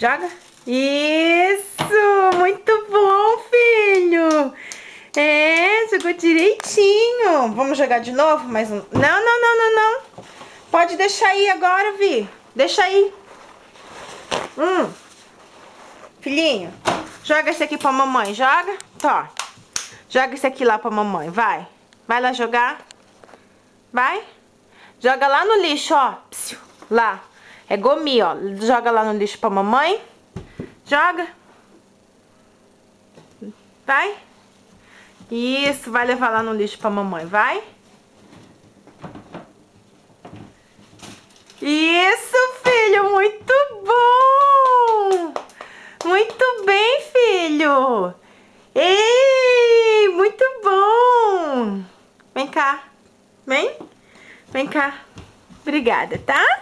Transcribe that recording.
Joga. Isso! Muito bom, filho! É, jogou direitinho. Vamos jogar de novo? Mais um. Não. Pode deixar aí agora, Vi. Deixa aí. Filhinho, joga esse aqui pra mamãe. Joga. Tó. Joga esse aqui lá pra mamãe. Vai. Vai lá jogar. Vai. Joga lá no lixo, ó. Psiu. Lá. É gominho, ó. Joga lá no lixo pra mamãe. Joga. Vai. Isso, vai levar lá no lixo pra mamãe, vai. Isso, filho, muito bom. Muito bem, filho. Ei, muito bom. Vem cá. Vem cá. Obrigada, tá?